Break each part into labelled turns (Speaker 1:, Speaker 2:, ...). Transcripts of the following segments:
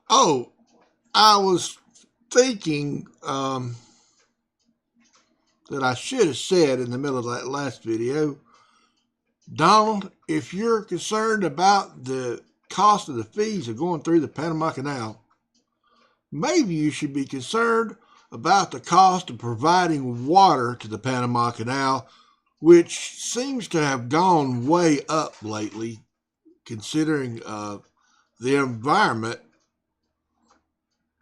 Speaker 1: Oh, I was thinking that I should have said in the middle of that last video, Donald, if you're concerned about the cost of the fees of going through the Panama Canal, maybe you should be concerned about the cost of providing water to the Panama Canal, which seems to have gone way up lately, considering the environment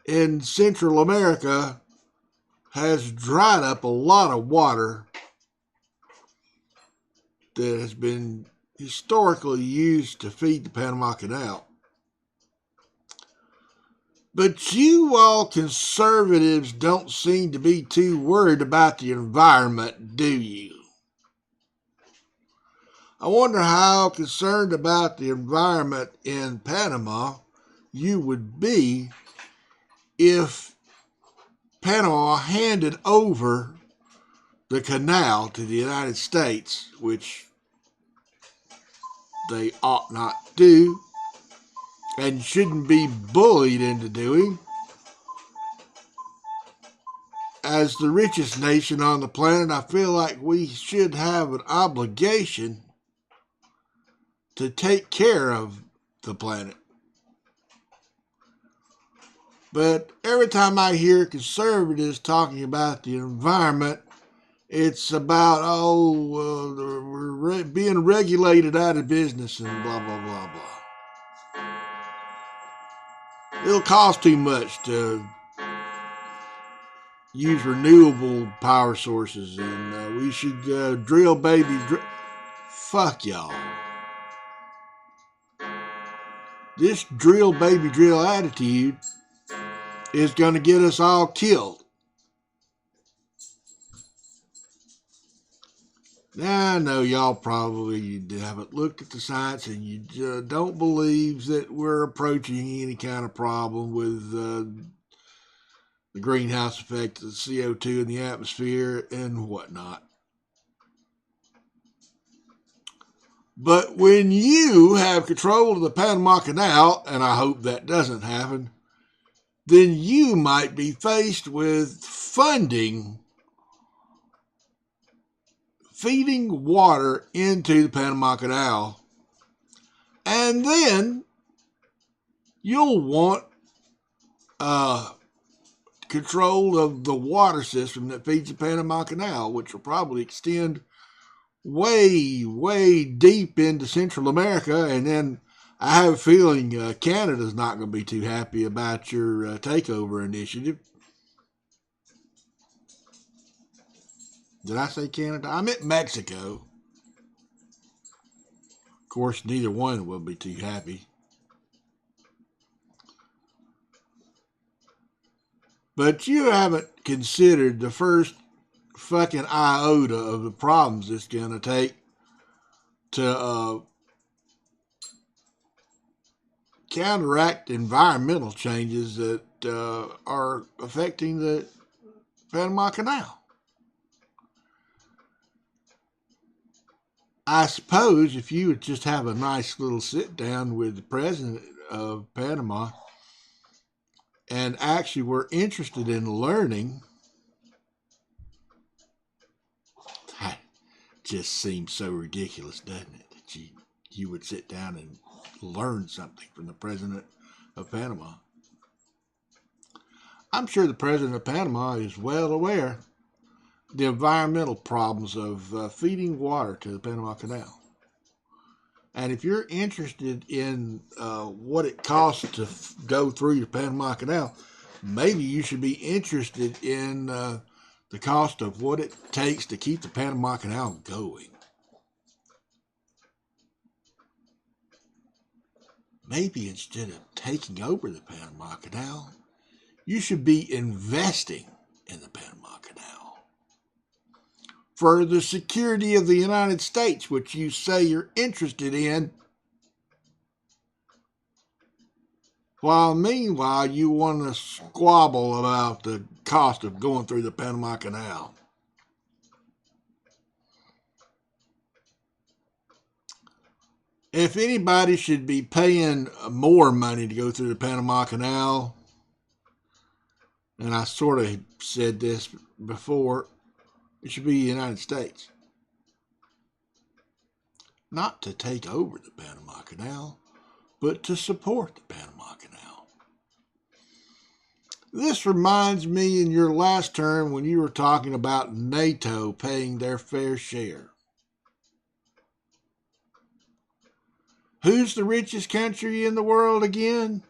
Speaker 1: in Central America has dried up a lot of water that has been historically used to feed the Panama Canal. But you all conservatives don't seem to be too worried about the environment, do you? I wonder how concerned about the environment in Panama you would be if Panama handed over the canal to the United States, which they ought not do and shouldn't be bullied into doing. As the richest nation on the planet, I feel like we should have an obligation to take care of the planet. But every time I hear conservatives talking about the environment, it's about, we're being regulated out of business and blah, blah, blah, blah. It'll cost too much to use renewable power sources, and we should drill, baby. Fuck y'all. This drill, baby, drill attitude is going to get us all killed. Now, I know y'all probably haven't looked at the science and you don't believe that we're approaching any kind of problem with the greenhouse effect of the CO2 in the atmosphere and whatnot. But when you have control of the Panama Canal, and I hope that doesn't happen, then you might be faced with feeding water into the Panama Canal. And then you'll want control of the water system that feeds the Panama Canal, which will probably extend way, way deep into Central America. And then I have a feeling Canada's not going to be too happy about your takeover initiative. Did I say Canada? I meant Mexico. Of course, neither one will be too happy. But you haven't considered the first fucking iota of the problems it's going to take to counteract environmental changes that are affecting the Panama Canal. I suppose if you would just have a nice little sit down with the president of Panama and actually were interested in learning, that just seems so ridiculous, doesn't it? That you would sit down and learn something from the president of Panama. I'm sure the president of Panama is well aware of the environmental problems of feeding water to the Panama Canal. And if you're interested in what it costs to go through the Panama Canal, maybe you should be interested in the cost of what it takes to keep the Panama Canal going. Maybe instead of taking over the Panama Canal, you should be investing in the Panama Canal for the security of the United States, which you say you're interested in, while meanwhile you want to squabble about the cost of going through the Panama Canal. If anybody should be paying more money to go through the Panama Canal, and I sort of said this before, it should be the United States. Not to take over the Panama Canal, but to support the Panama Canal. This reminds me in your last term when you were talking about NATO paying their fair share. Who's the richest country in the world again?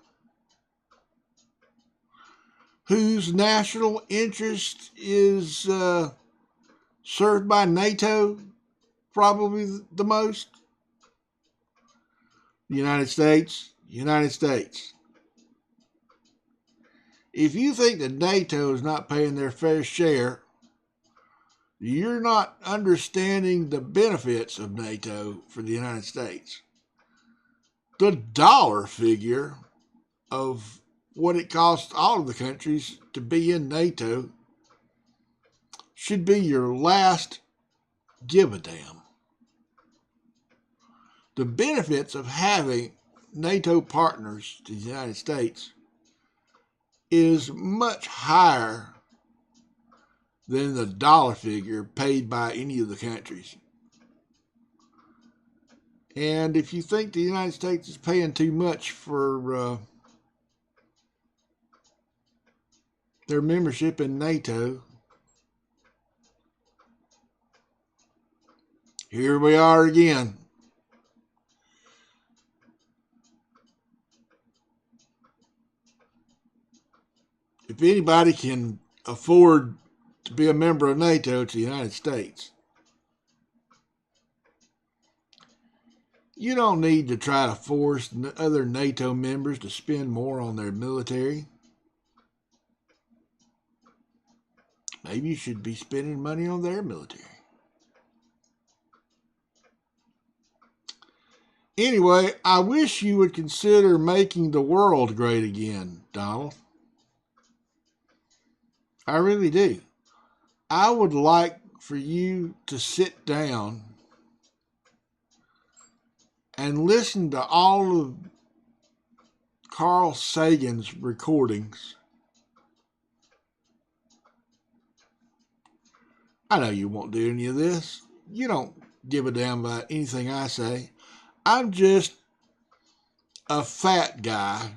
Speaker 1: Whose national interest is served by NATO probably the most? The United States. United States. If you think that NATO is not paying their fair share, you're not understanding the benefits of NATO for the United States. The dollar figure of what it costs all of the countries to be in NATO should be your last give a damn. The benefits of having NATO partners to the United States is much higher than the dollar figure paid by any of the countries. And if you think the United States is paying too much for their membership in NATO, here we are again. If anybody can afford to be a member of NATO, it's the United States. You don't need to try to force other NATO members to spend more on their military. Maybe you should be spending money on their military. Anyway, I wish you would consider making the world great again, Donald. I really do. I would like for you to sit down and listen to all of Carl Sagan's recordings. I know you won't do any of this. You don't give a damn about anything I say. I'm just a fat guy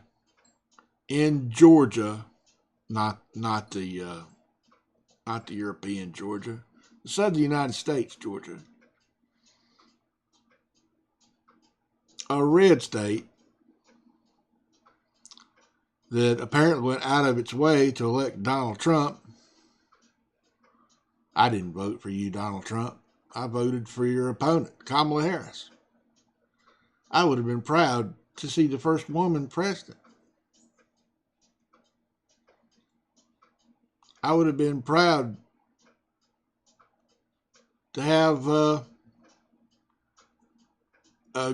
Speaker 1: in Georgia, not the European Georgia, the southern United States Georgia, a red state that apparently went out of its way to elect Donald Trump. I didn't vote for you, Donald Trump. I voted for your opponent, Kamala Harris. I would have been proud to see the first woman president. I would have been proud to have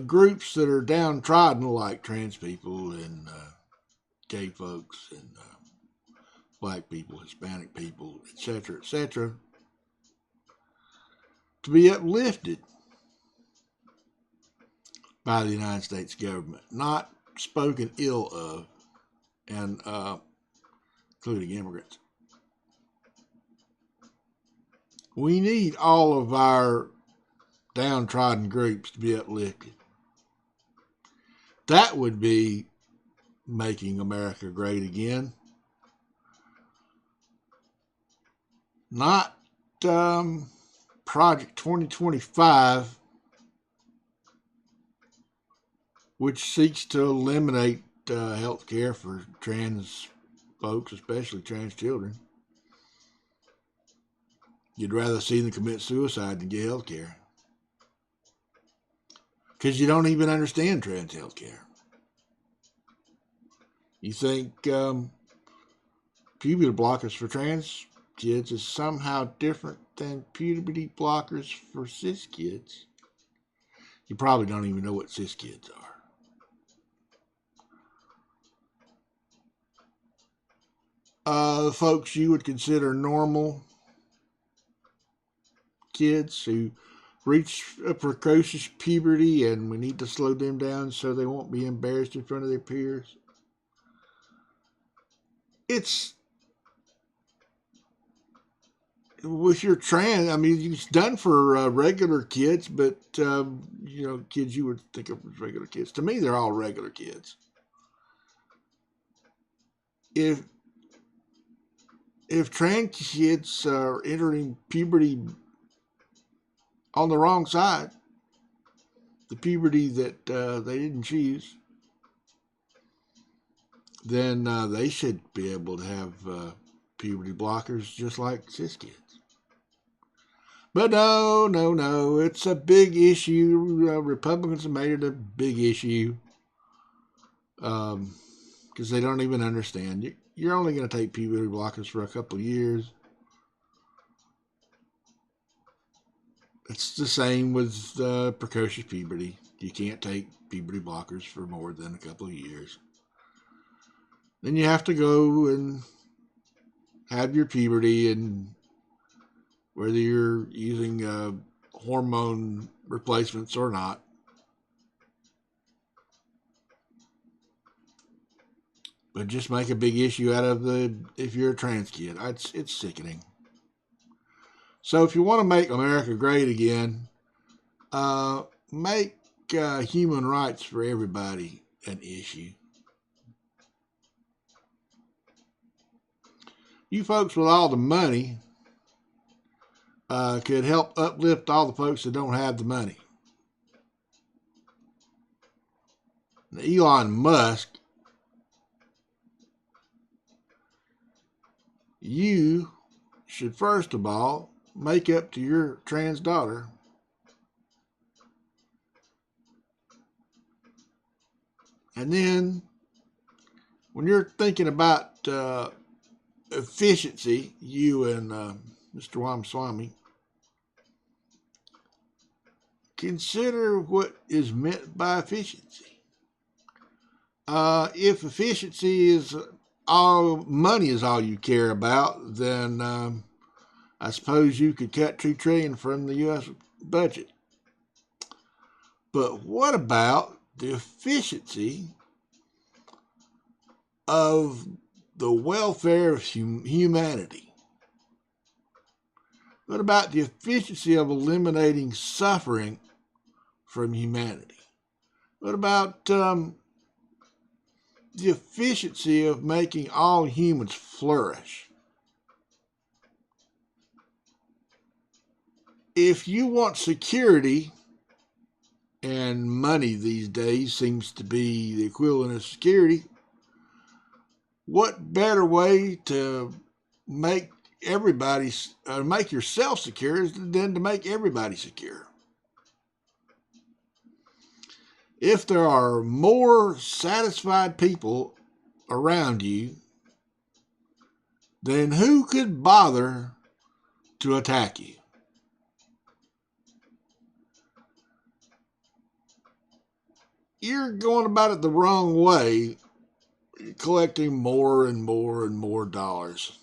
Speaker 1: groups that are downtrodden, like trans people and gay folks and black people, Hispanic people, etc., to be uplifted by the United States government, not spoken ill of, and including immigrants. We need all of our downtrodden groups to be uplifted. That would be making America great again. Not Project 2025, which seeks to eliminate health care for trans folks, especially trans children. You'd rather see them commit suicide than get health care. Because you don't even understand trans health care. You think puberty blockers for trans kids is somehow different than puberty blockers for cis kids. You probably don't even know what cis kids are. Folks you would consider normal kids who reach a precocious puberty, and we need to slow them down so they won't be embarrassed in front of their peers. It's with your trans. I mean, it's done for regular kids, but kids you would think of as regular kids. To me, they're all regular kids. If trans kids are entering puberty on the wrong side, the puberty that they didn't choose, then they should be able to have puberty blockers just like cis kids. But no, it's a big issue. Republicans have made it a big issue because they don't even understand. You're only going to take puberty blockers for a couple of years. It's the same with precocious puberty. You can't take puberty blockers for more than a couple of years. Then you have to go and have your puberty, and whether you're using hormone replacements or not. But just make a big issue out of if you're a trans kid. It's sickening. So if you want to make America great again, make human rights for everybody an issue. You folks with all the money could help uplift all the folks that don't have the money. Now, Elon Musk, you should first of all make up to your trans daughter and then when you're thinking about efficiency, you and Mr. Ramaswamy, consider what is meant by efficiency. If efficiency is money is all you care about, then I suppose you could cut $2 trillion from the U.S. budget. But what about the efficiency of the welfare of humanity? What about the efficiency of eliminating suffering from humanity? What about the efficiency of making all humans flourish? If you want security, and money these days seems to be the equivalent of security, what better way to make make yourself secure than to make everybody secure? If there are more satisfied people around you, then who could bother to attack you? You're going about it the wrong way, collecting more and more and more dollars.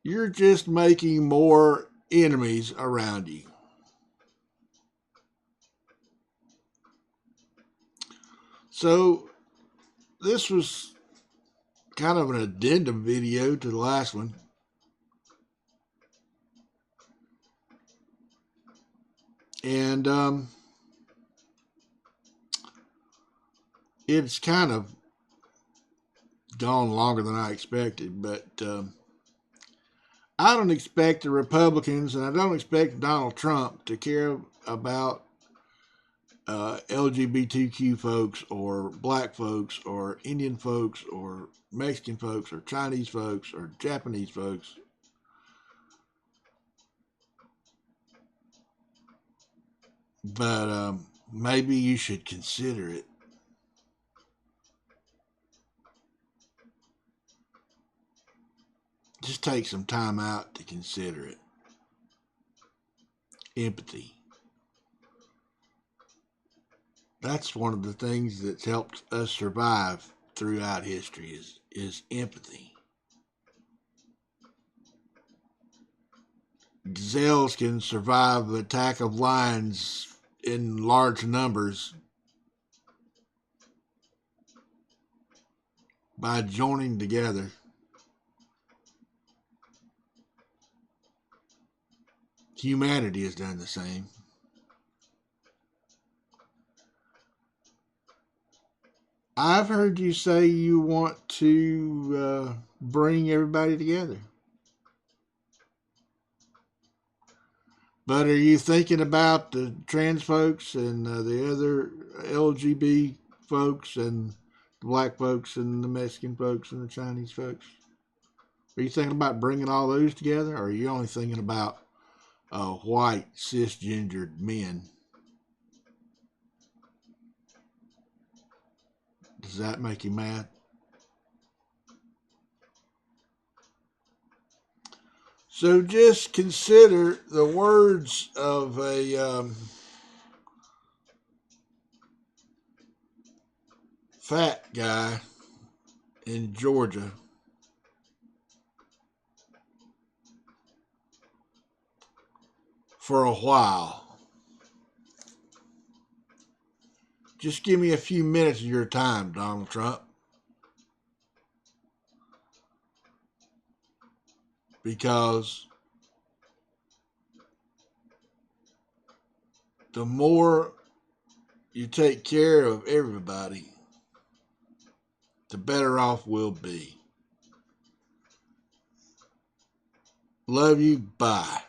Speaker 1: You're just making more enemies around you. So this was kind of an addendum video to the last one. And it's kind of gone longer than I expected, but I don't expect the Republicans and I don't expect Donald Trump to care about LGBTQ folks or black folks or Indian folks or Mexican folks or Chinese folks or Japanese folks. But maybe you should consider it. Just take some time out to consider it. Empathy. That's one of the things that's helped us survive throughout history is empathy. gazelles can survive the attack of lions in large numbers by joining together. Humanity has done the same. I've heard you say you want to bring everybody together. But are you thinking about the trans folks and the other LGBT folks and the black folks and the Mexican folks and the Chinese folks? Are you thinking about bringing all those together, or are you only thinking about white cisgendered men? Does that make you mad? So just consider the words of a fat guy in Georgia for a while. Just give me a few minutes of your time, Donald Trump. Because the more you take care of everybody, the better off we'll be. Love you. Bye.